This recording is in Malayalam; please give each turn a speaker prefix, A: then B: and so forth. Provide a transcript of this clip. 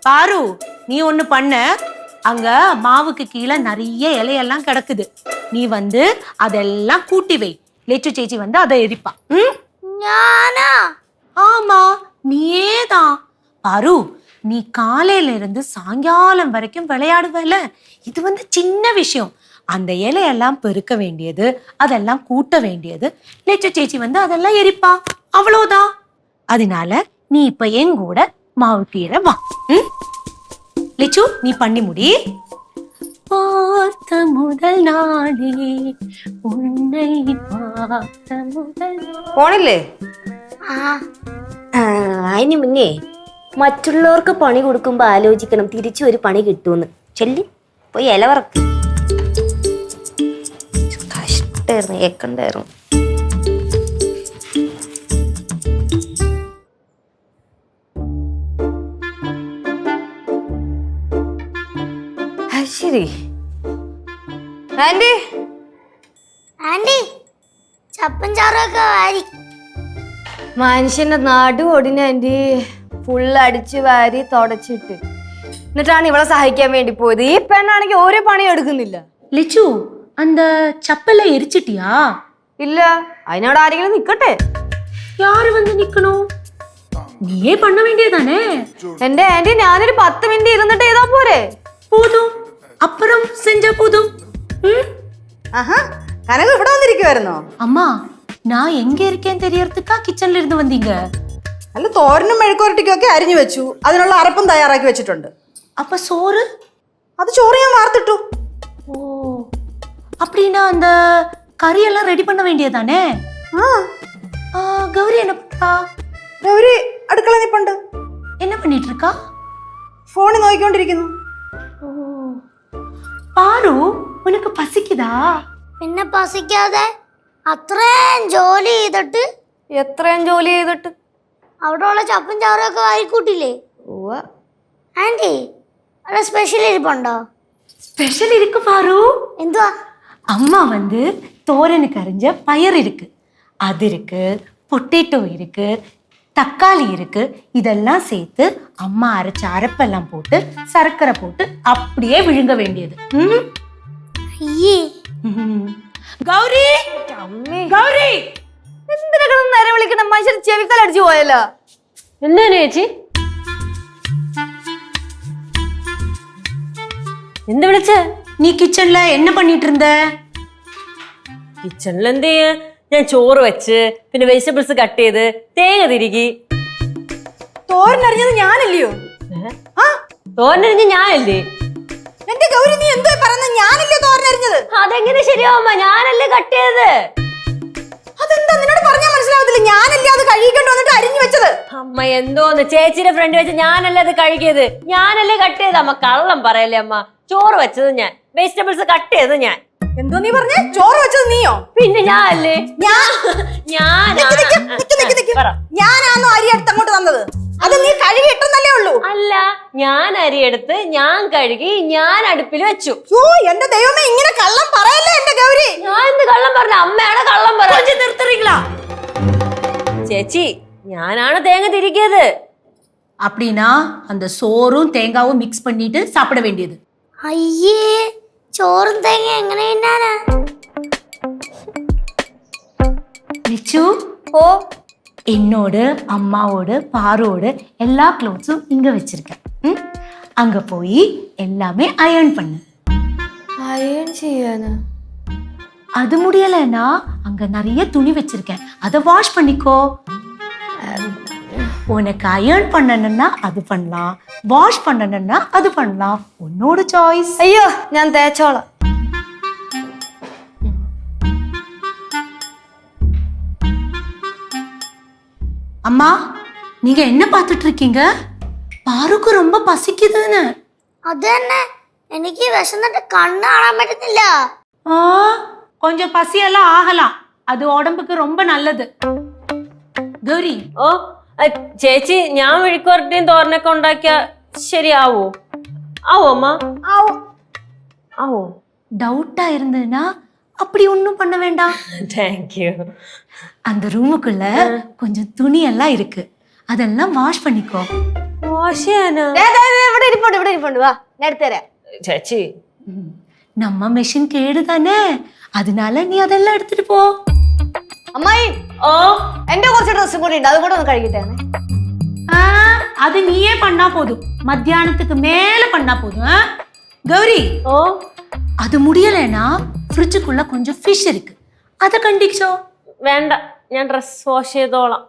A: பாரு, நீ ஒண்ணு பண்ண. அங்க மாவுக்கு கீழே நிறைய இலையெல்லாம் கிடக்குது. நீ வந்து அதெல்லாம் கூட்டி வை. லெச்சு சேச்சி வந்து அதை எரிப்பா. ஆமா, நீயேதான். பாரு, நீ காலையில இருந்து சாயங்காலம் வரைக்கும் விளையாடுவல. இது வந்து சின்ன விஷயம். அந்த இலையெல்லாம் பெருக்க வேண்டியது, அதெல்லாம் கூட்ட வேண்டியது. லெச்சு சேச்சி வந்து அதெல்லாம் எரிப்பா. அவ்வளவுதான். அதனால நீ இப்ப என் கூட மாவு கீழே வா. லிச்சு, நீ பண்ணி முடி. பார்த்த முதல் நாளே உன்னை பார்த்த முதல்
B: പോണില്ലേ? അതിന് മുന്നേ മറ്റുള്ളവർക്ക് പണി കൊടുക്കുമ്പോ ആലോചിക്കണം തിരിച്ചു ഒരു പണി കിട്ടുമെന്ന്. ചെല്ലി പോയി ഇല വറക്ക്. കഷ്ടായിരുന്നു, ഏക്കണ്ടായിരുന്നു. ശരി ആന്റി,
C: ആന്റി ചപ്പൻ ചാറൊക്കെ വാരി.
B: മനുഷ്യന്റെ നടു ഒടിഞ്ഞ ആന്റി ഫുള്ള് അടിച്ചു വാരി തുടച്ചിട്ട് എന്നിട്ടാണ് ഇവളെ സഹായിക്കാൻ വേണ്ടി പോയത്. ഈ പെണ്ണാണെങ്കിൽ ഓരോ പണിയും എടുക്കുന്നില്ല.
A: லிச்சு, அந்த சப்பலை எரிச்சிட்டியா?
B: ഇല്ല, അതിനോട് ആരെങ്കിലും നിക്കട്ടെ.
A: யாரு வந்து நிக்கணும்? நீயே பண்ண வேண்டியதானே.
B: എന്റെ ആന്റി, ഞാനൊരു 10 മിനിറ്റ് ഇരുന്നിട്ട് ചെയ്താ പോരെ?
A: போதும், அப்புறம் செஞ்சா போதும்.
B: കനക ഇവിടെ വന്നിരിക്കുവായിരുന്നോ?
A: அம்மா, நான் எங்க இருக்கேன்னு தெரியறதுக்கா கிச்சன்ல இருந்து வந்தீங்க?
D: അല്ല, തോരനും മെഴുക്കുവരട്ടിക്കും ഒക്കെ അരിഞ്ഞു വെച്ചു. അതിനുള്ള അരപ്പും തയ്യാറാക്കി വെച്ചിട്ടുണ്ട്.
A: அப்ப சோறு?
D: അത് ചോറ് ഞാൻ വാർത്തിട്ടു.
A: ஓ, அப்படின்னா அந்த கறியெல்லாம் ரெடி பண்ண வேண்டியதானே. கௌரி என்ன பண்றா?
D: ഗൗരി അടുക്കള നിപ്പുണ്ട്.
A: என்ன பண்ணிட்டு இருக்கா?
D: ഫോണിൽ നോക്കിക്കൊണ്ടിരിക്കുന്നു.
A: ஓ, பாரு, உனக்கு பசிக்குதா?
C: പിന്നെ പസിക്കാതെ അത്രയും ജോലി ചെയ്തിട്ട്
B: എത്രയും ജോലി ചെയ്തിട്ട്
C: അവിടെയുള്ള ചപ്പൻ ചാറൊക്കെ വാരിക്കൂട്ടില്ലേ? ആന്റി, അവിടെ സ്പെഷ്യൽ ഇരിപ്പുണ്ടോ?
A: ஸ்பெஷல் இருக்கு பாரு.
C: എന്തുവാ?
A: அம்மா வந்து தோரனுக்கு அரிஞ்ச பயர் இருக்கு, அது இருக்கு, பொட்டேட்டோ இருக்கு, தக்காளி இருக்கு. இதெல்லாம் சேர்த்து அம்மா அரைச்ச அரைப்பெல்லாம் போட்டு சர்க்கரை போட்டு அப்படியே விழுங்க வேண்டியது.
C: അയ്യേ,
A: கௌரி, கௌரி,
B: എന്തിനാ നേരെ വിളിക്കണം? മനുഷ്യർ ചെവിക്കൽ അടിച്ചു പോയല്ലോ. എന്താണ് ചേച്ചി? എന്ത് വിളിച്ച?
A: நீ கிச்சன்ல என்ன பண்ணிட்டு இருந்த?
E: കിച്ചണിൽ എന്ത് ചെയ്യാ? ഞാൻ ചോറ് വെച്ച്, പിന്നെ വെജിറ്റബിൾസ് കട്ട് ചെയ്ത്, തേങ്ങ തിരികി.
D: തോരനരിഞ്ഞത് ഞാനല്ലയോ?
E: തോരനരിഞ്ഞ് ഞാനല്ലേ?
D: എന്റെ ഗൗരി, നീ എന്തോ പറയുന്നത്? ഞാനല്ലേ തോരനരിഞ്ഞത്?
E: അതെങ്ങനെ ശരിയാവുമ്പ? ഞാനല്ലേ കട്ട് ചെയ്തത്.
D: അതെന്താ നിന്നോട് പറഞ്ഞാൽ മനസ്സിലാവത്തില്ല? ഞാനല്ലേ അത് കഴുകിക്കൊണ്ട് വന്നിട്ട് അരിഞ്ഞു വെച്ചത്.
E: അമ്മ എന്തോന്ന്, ചേച്ചിയുടെ ഫ്രണ്ട് വെച്ച് ഞാനല്ലേ അത് കഴുകിയത്, ഞാനല്ലേ കട്ട് ചെയ്ത്. അമ്മ കള്ളം പറയല്ലേ അമ്മ. ചോറ് വെച്ചത് ഞാൻ, വെജിറ്റബിൾസ് കട്ട് ചെയ്തത് ഞാൻ.
D: എന്തോ നീ പറഞ്ഞേ? ചോറ് വെച്ചത് നീയോ?
E: പിന്നെ ഞാനല്ലേ?
D: ഞാനാണോ അരി എടുത്ത് അങ്ങോട്ട് തന്നത്? അത് നീ കഴുകി ഇട്ടെന്നല്ലേ ഉള്ളൂ.
E: അല്ല, ഞാൻ അരിയെടുത്ത് ഞാൻ കഴുകി ഞാൻ അടുപ്പിൽ വെച്ചു.
D: എന്റെ ദൈവമേ, ഇങ്ങനെ കള്ളം പറയല്ലേ എന്റെ ഗൗരി.
E: ഞാൻ എന്ത് കള്ളം പറഞ്ഞ? അമ്മയാണ് കള്ളം പറഞ്ഞത്.
A: நிறுத்துறீங்களா?
E: ചേച്ചി, ഞാനാണ് തേങ്ങ തിരികിയത്.
A: அப்படின்னா அந்த சோறும் தேங்காவும் மிக்ஸ் பண்ணிட்டு சாப்பிட வேண்டியது.
C: അയ്യേ, ചോറും തേങ്ങ എങ്ങനെ തിന്നാനാ?
A: லிச்சு,
B: ഓ,
A: என்னோட அம்மாவோட பாரோட எல்லா க்ளோத்ஸும் இங்க வச்சிருக்கேன். அங்க போய் எல்லாமே அயர்ன் பண்ணு.
B: അയൺ ചെയ്യാനാ?
A: அது முடியலன்னா அங்க நிறைய துணி வச்சிருக்கேன், அதை வாஷ் பண்ணிக்கோ. உனக்கு அயர்ன் பண்ணணும்னா அது பண்ணலாம், வாஷ் பண்ணணும்னா அது பண்ணலாம். உன்னோட சாய்ஸ்.
B: അയ്യോ, ഞാൻ തേച്ചോളാം.
A: அம்மா, நீங்க என்ன பார்த்துட்டு இருக்கீங்க? பாருக்கு ரொம்ப பசிக்குதுன்னு.
C: അത് തന്നെ, എനിക്ക് വിശന്നിട്ട് കണ്ണ് കാണാൻ പറ്റുന്നില്ല.
A: கொஞ்சம் பசியெல்லாம் ஆகலாம், அது உடம்புக்கு ரொம்ப நல்லது. கௌரி,
E: ഓ, ചേച്ചി, ഞാൻ മെഴുക്കുവരട്ടിയും തോരനൊക്കെ ഉണ്ടാക്കിയ ശരിയാവോ? ആവോ അമ്മ? ആവോ?
A: டவுட்டா இருந்ததுன்னா அப்படி ஒன்றும் பண்ண வேண்டாம்.
E: தேங்க்யூ.
A: அந்த ரூமுக்குள்ள கொஞ்சம் துணி எல்லாம் இருக்கு, அதெல்லாம் வாஷ் பண்ணிக்கோ.
E: വാഷ് ചെയ്യാനാ?
B: ഇവിടെ ഇരിപ്പുണ്ട് വാ ഞാൻ എടുത്തുതരാം.
E: ചേച്ചി
A: நம்ம மெஷின் கேடு தானே, அதனால நீ அதெல்லாம் எடுத்துட்டு போ.
B: അമ്മായി
E: ഓ
B: എന്റെ കുറച്ച് ഡ്രസ്സും കൂടി ഉണ്ട്, അതും കൂടെ ഒന്ന് കഴുകിട്ടേ.
A: ஆ, அது நீயே பண்ணா போதும், மத்தியானத்துக்கு மேல பண்ணா போதும். கௌரி,
E: ഓ
A: அது முடியலைன்னா ஃப்ரிட்ஜுக்குள்ள கொஞ்சம் ஃபிஷ் இருக்கு, அதை கண்டிச்சோ.
E: വേണ്ട, ഞാൻ ഡ്രസ് വാഷ് ചെയ്തോളാം.